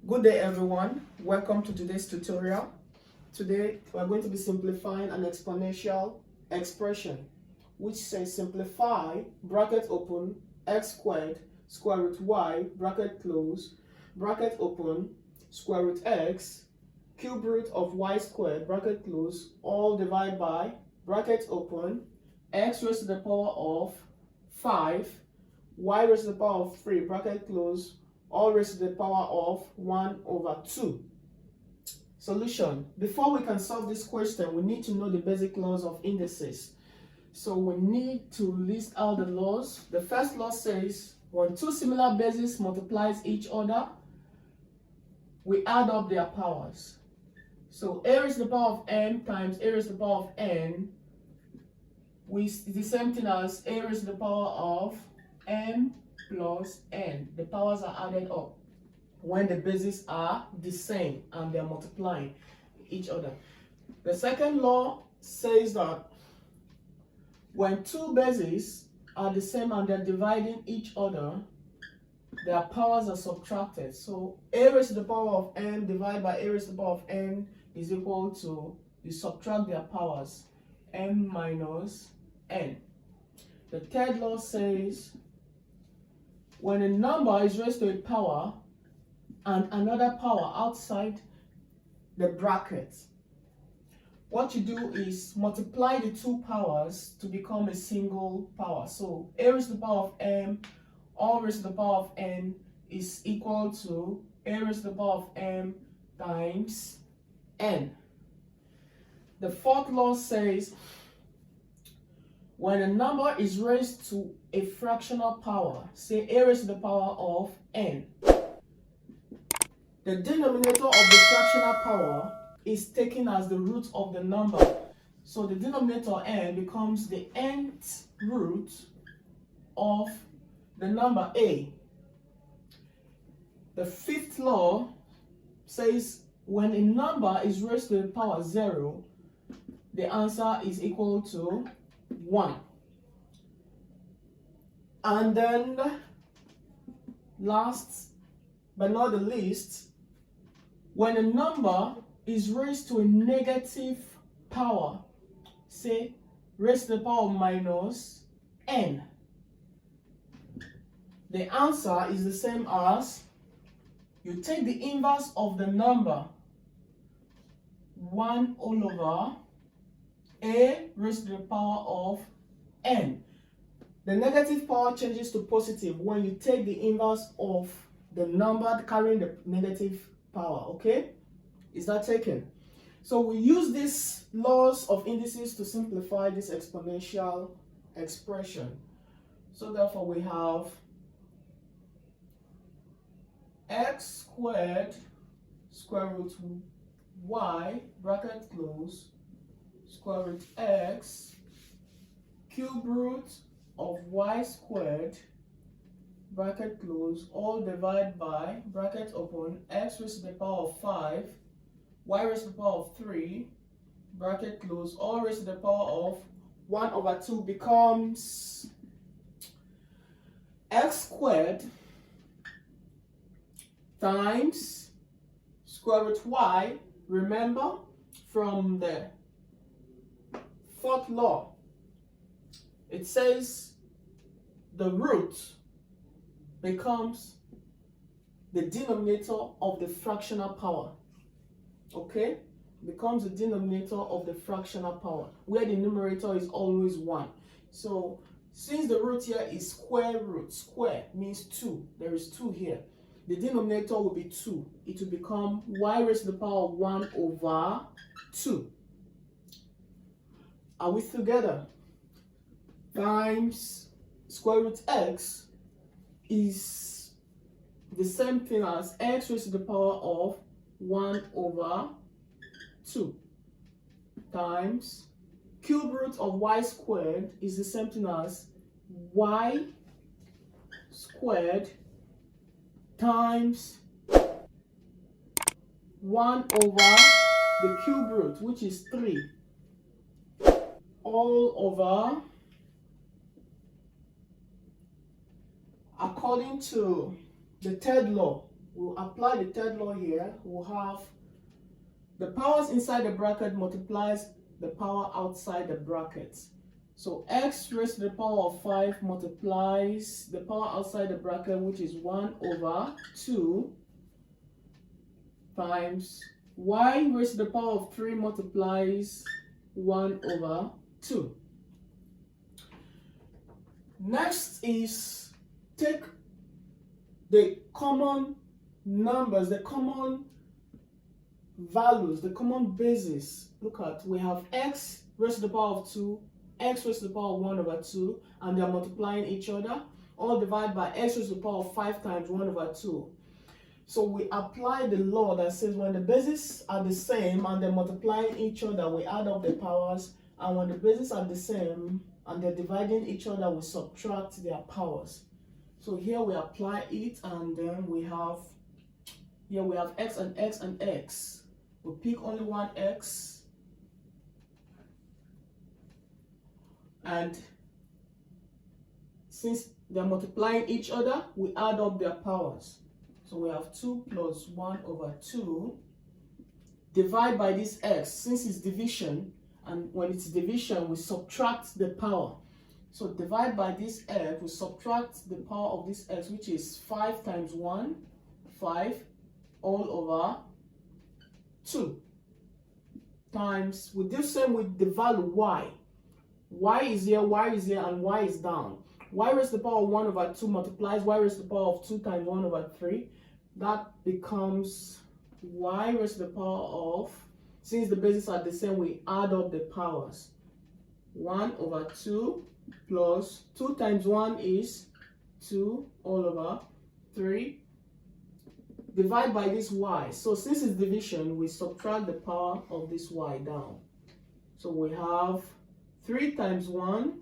Good day everyone, welcome to today's tutorial. Today we are going to be simplifying an exponential expression which says simplify bracket open x squared square root y bracket close bracket open square root x cube root of y squared bracket close all divided by bracket open x raised to the power of 5 y raised to the power of 3 bracket close all raised to the power of 1 over 2. Solution. Before we can solve this question, we need to know the basic laws of indices. So we need to list out the laws. The first law says when two similar bases multiplies each other, we add up their powers. So a raised to the power of m times a raised to the power of n is the same thing as a raised to the power of m plus n. The powers are added up when the bases are the same and they're multiplying each other. The second law says that when two bases are the same and they're dividing each other, their powers are subtracted. So a raised to the power of m divided by a raised to the power of n is equal to, you subtract their powers, m minus n. The third law says when a number is raised to a power and another power outside the bracket, what you do is multiply the two powers to become a single power. So a raised to the power of m all raised to the power of n is equal to a raised to the power of m times n. The fourth law says when a number is raised to a fractional power, say a raised to the power of n, the denominator of the fractional power is taken as the root of the number. So the denominator n becomes the nth root of the number a. The fifth law says when a number is raised to the power 0, the answer is equal to 1. And then last but not the least, when a number is raised to a negative power, say raised to the power of minus n, the answer is the same as you take the inverse of the number 1 all over a raised to the power of n. The negative power changes to positive when you take the inverse of the number carrying the negative power, okay? Is that taken? So we use these laws of indices to simplify this exponential expression. So therefore we have x squared square root y bracket close square root x cube root of y squared bracket close all divided by bracket open x raised to the power of 5 y raised to the power of 3 bracket close all raised to the power of 1 over 2 becomes x squared times square root y. Remember from the fourth law, it says the root becomes the denominator of the fractional power. Okay? Becomes the denominator of the fractional power, where the numerator is always 1. So since the root here is square root, square means 2. There is 2 here. The denominator will be 2. It will become y raised to the power of 1 over 2. Are we together? Times square root x is the same thing as x raised to the power of 1 over 2 times cube root of y squared is the same thing as y squared times 1 over the cube root, which is 3, all over, according to the third law, we'll apply the third law here. We'll have the powers inside the bracket multiplies the power outside the bracket. So x raised to the power of 5 multiplies the power outside the bracket, which is 1 over 2, times y raised to the power of 3 multiplies 1 over 2. Next is take the common numbers, the common values, the common bases. Look at, we have x raised to the power of 2, x raised to the power of 1 over 2, and they are multiplying each other. All divided by x raised to the power of 5 times 1 over 2. So we apply the law that says when the bases are the same and they're multiplying each other, we add up the powers, and when the bases are the same and they're dividing each other, we subtract their powers. So here we apply it, and then we have, here we have x and x and x. We pick only one x, and since they're multiplying each other, we add up their powers. So we have 2 plus 1 over 2. Divide by this x. Since it's division, and when it's division, we subtract the power. So divide by this x, we subtract the power of this x, which is 5 times 1, 5, all over 2. Times, we do the same with the value y. Y is here, and y is down. Y raised to the power of 1 over 2 multiplies y raised to the power of 2 times 1 over 3. That becomes y raised to the power of, since the bases are the same, we add up the powers. 1 over 2 plus 2 times 1 is 2 all over 3. Divide by this y. So since it's division, we subtract the power of this y down. So we have 3 times 1,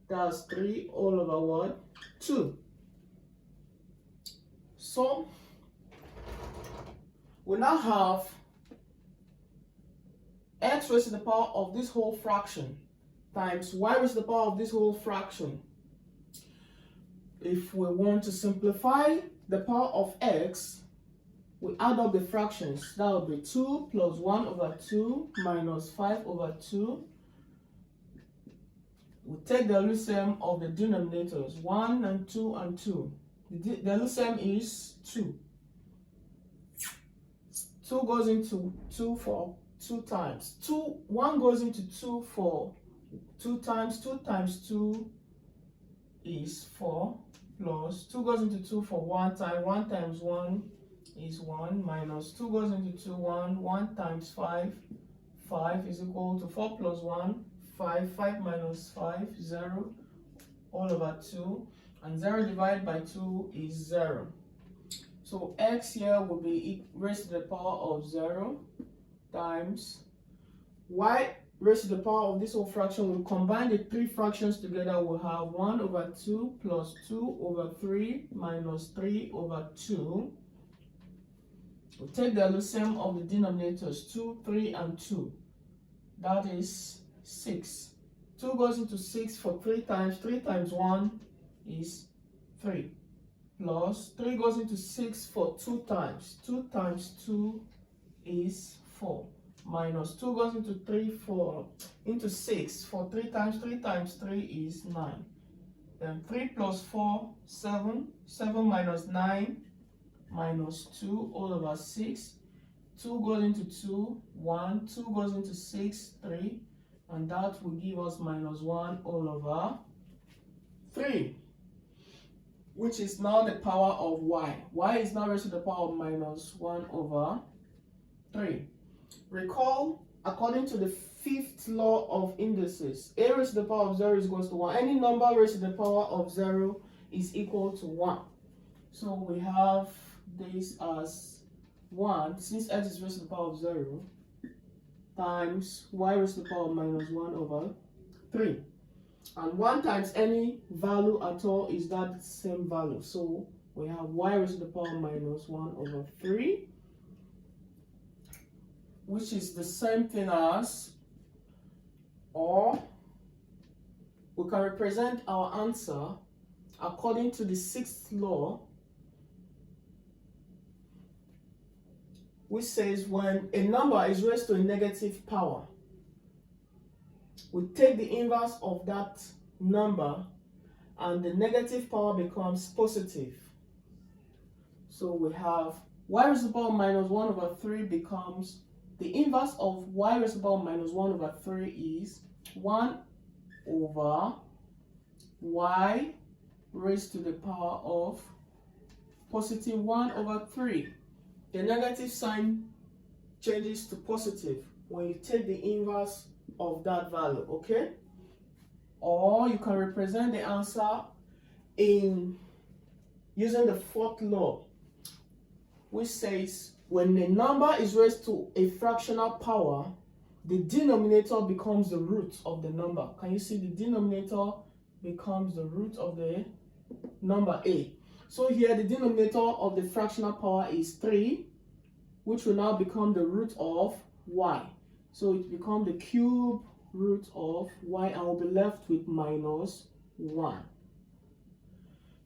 that's 3 all over what? 2. So we now have x raised to the power of this whole fraction times y raised to the power of this whole fraction. If we want to simplify the power of x, we add up the fractions. That would be 2 plus 1 over 2 minus 5 over 2. We take the LCM of the denominators, 1 and 2 and 2. The LCM is 2. 2 goes into 2 for 2 times. 1 goes into 2 for 2 times. 2 times 2 is 4, plus 2 goes into 2 for 1 time. 1 times 1 is 1, minus 2 goes into 2, 1. 1 times 5, 5 is equal to 4 plus 1, 5. 5 minus 5, 0, all over 2. And 0 divided by 2 is 0. So x here will be raised to the power of 0 times y raised to the power of this whole fraction. We'll combine the 3 fractions together. We'll have 1 over 2 plus 2 over 3 minus 3 over 2. We'll take the LCM of the denominators, 2, 3, and 2. That is 6. 2 goes into 6 for 3 times. 3 times 1 is 3. Plus 3 goes into 6 for 2 times. 2 times 2 is 4. Minus 2 goes into 6 for 3 times. 3 times 3 is 9. Then 3 plus 4, 7. 7 minus 9 minus 2 all over 6. 2 goes into 2, 1. 2 goes into 6, 3. And that will give us minus 1 all over 3. Which is now the power of y. Y is now raised to the power of minus 1 over 3. Recall, according to the 5th law of indices, a raised to the power of 0 is equal to 1. Any number raised to the power of 0 is equal to 1. So we have this as 1, since x is raised to the power of 0, times y raised to the power of minus 1 over 3. And 1 times any value at all is that same value. So we have y raised to the power of minus 1 over 3, which is the same thing as, or we can represent our answer according to the 6th law which says when a number is raised to a negative power, we take the inverse of that number and the negative power becomes positive. So we have y raised to the power minus 1 over 3 becomes, the inverse of y raised to the power minus 1 over 3 is 1 over y raised to the power of positive 1 over 3. The negative sign changes to positive when you take the inverse of that value, okay? Or you can represent the answer in using the fourth law, which says when a number is raised to a fractional power, the denominator becomes the root of the number. Can you see the denominator becomes the root of the number a? So here the denominator of the fractional power is 3, which will now become the root of y. So it becomes the cube root of y and will be left with minus 1.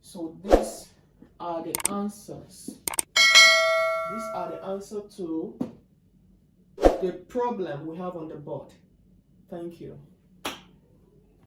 So these are the answers. These are the answer to the problem we have on the board. Thank you.